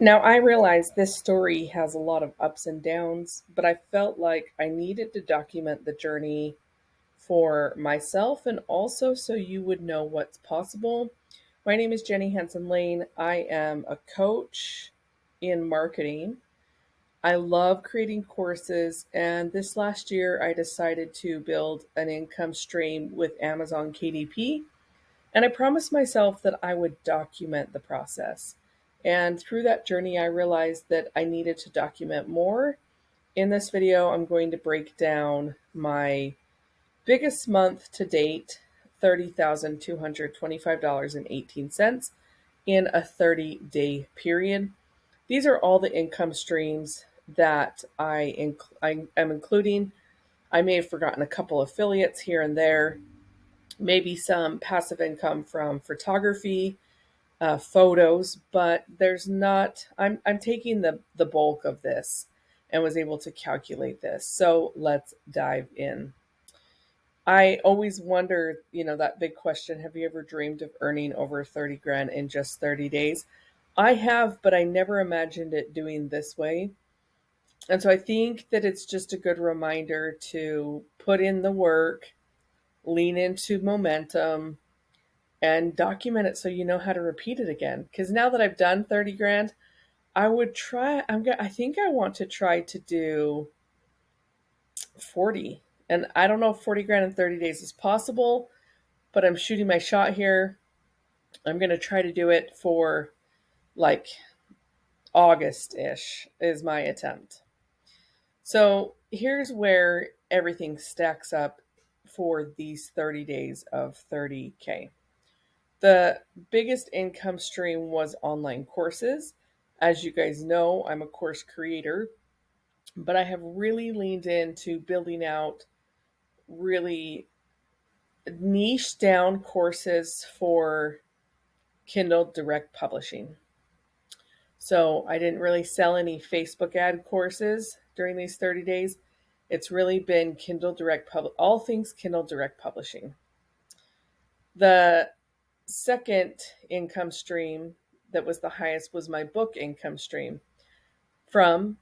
Now, I realize this story has a lot of ups and downs, but I felt like I needed to document the journey for myself and also so you would know what's possible. My name is Jenny Hansen Lane. I am a coach in marketing. I love creating courses, and this last year I decided to build an income stream with Amazon KDP. And I promised myself that I would document the process. And through that journey, I realized that I needed to document more. In this video, I'm going to break down my biggest month to date, $30,225.18 in a 30-day period. These are all the income streams that I am including. I may have forgotten a couple affiliates here and there, maybe some passive income from photography, photos, but there's not. I'm taking the bulk of this and was able to calculate this. So let's dive in. I always wonder, that big question: have you ever dreamed of earning over 30 grand in just 30 days? I have, but I never imagined it doing this way. And so I think that it's just a good reminder to put in the work, lean into momentum, and document it so you know how to repeat it again. Because now that I've done 30 grand, I would try. I think I want to try to do 40. And I don't know if 40 grand in 30 days is possible, but I'm shooting my shot here. I'm going to try to do it for like August ish, is my attempt. So here's where everything stacks up for these 30 days of 30K. The biggest income stream was online courses. As you guys know, I'm a course creator, but I have really leaned into building out really niche down courses for Kindle Direct Publishing. So I didn't really sell any Facebook ad courses during these 30 days. It's really been all things Kindle Direct Publishing. The second income stream that was the highest was my book income stream from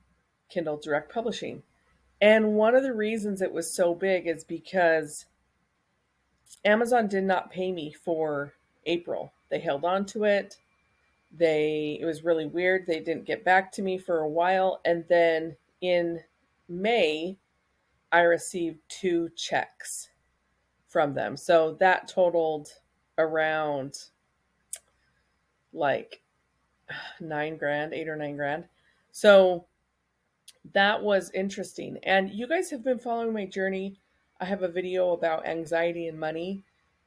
Kindle Direct Publishing. And one of the reasons it was so big is because Amazon did not pay me for April. They held on to it. It was really weird. They didn't get back to me for a while, and then in May I received two checks from them. So that totaled around like 9 grand, 8 or 9 grand. So that was interesting. And you guys have been following my journey. I have a video about anxiety and money.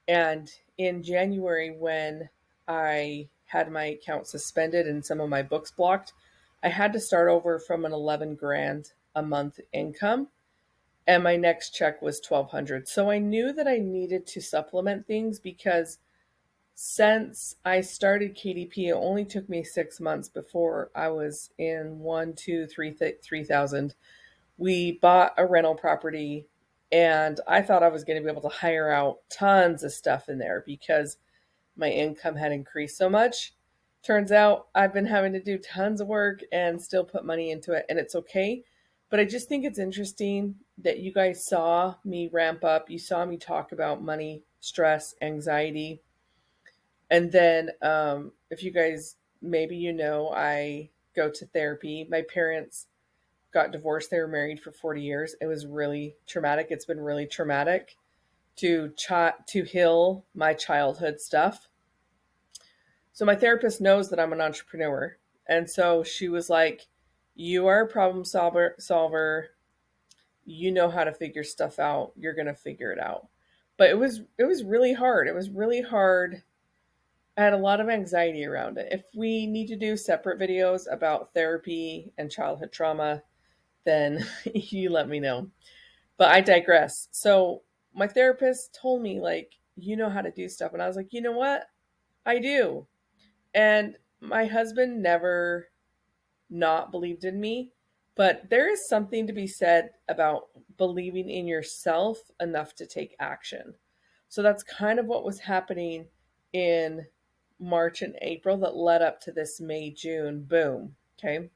And in January, when I had my account suspended and some of my books blocked, I had to start over from an 11 grand a month income. And my next check was 1,200. So I knew that I needed to supplement things because since I started KDP, it only took me 6 months before I was in 3,000. We bought a rental property, and I thought I was going to be able to hire out tons of stuff in there because my income had increased so much. Turns out I've been having to do tons of work and still put money into it, and it's okay. But I just think it's interesting that you guys saw me ramp up. You saw me talk about money, stress, anxiety, and then, if you guys, maybe I go to therapy. My parents got divorced. They were married for 40 years. It was really traumatic. It's been really traumatic to heal my childhood stuff. So my therapist knows that I'm an entrepreneur. And so she was like, "You are a problem solver. You know how to figure stuff out. You're going to figure it out." But it was really hard. It was really hard. I had a lot of anxiety around it. If we need to do separate videos about therapy and childhood trauma, then you let me know. But I digress. So my therapist told me, like, you know how to do stuff. And I was like, you know what? I do. And my husband never not believed in me. But there is something to be said about believing in yourself enough to take action. So that's kind of what was happening in March and April that led up to this May, June boom. Okay.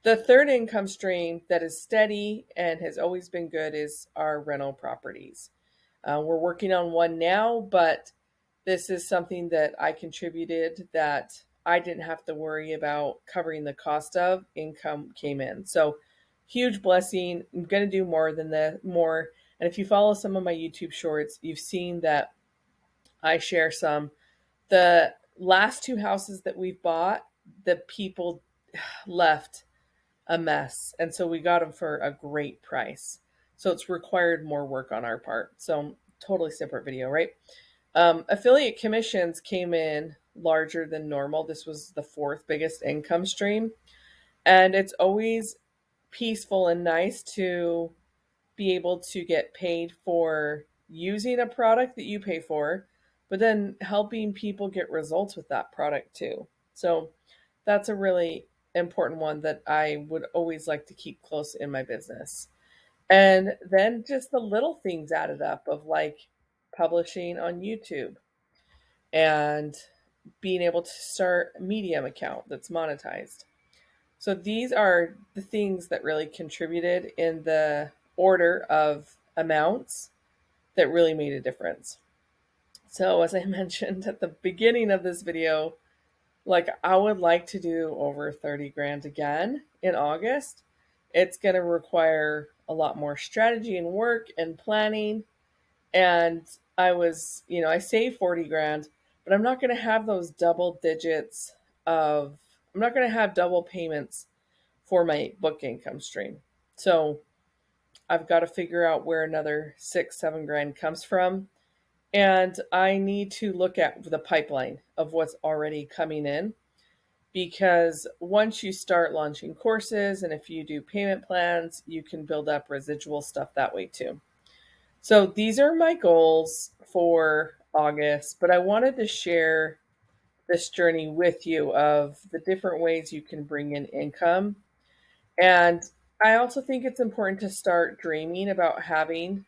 The third income stream that is steady and has always been good is our rental properties. We're working on one now, but this is something that I contributed that I didn't have to worry about covering the cost of. Income came in. So huge blessing. I'm going to do more than that, more. And if you follow some of my YouTube shorts, you've seen that I share some. The last two houses that we've bought, the people left a mess. And so we got them for a great price. So it's required more work on our part. So totally separate video, right? Affiliate commissions came in larger than normal. This was the fourth biggest income stream. And it's always peaceful and nice to be able to get paid for using a product that you pay for, but then helping people get results with that product too. So that's a really important one that I would always like to keep close in my business. And then just the little things added up of like publishing on YouTube and being able to start a Medium account that's monetized. So these are the things that really contributed in the order of amounts that really made a difference. So as I mentioned at the beginning of this video, like I would like to do over 30 grand again in August. It's going to require a lot more strategy and work and planning. And I saved 40 grand, but I'm not going to have those double digits of, I'm not going to have double payments for my book income stream. So I've got to figure out where another 6, 7 grand comes from. And I need to look at the pipeline of what's already coming in, because once you start launching courses and if you do payment plans, you can build up residual stuff that way too. So these are my goals for August, but I wanted to share this journey with you of the different ways you can bring in income. And I also think it's important to start dreaming about having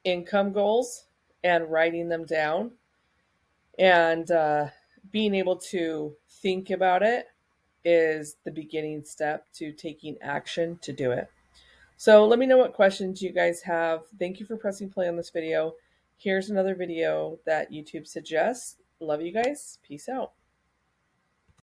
income goals and writing them down and being able to think about it is the beginning step to taking action to do it. So let me know what questions you guys have. Thank you for pressing play on this video. Here's another video that YouTube suggests. Love you guys. Peace out.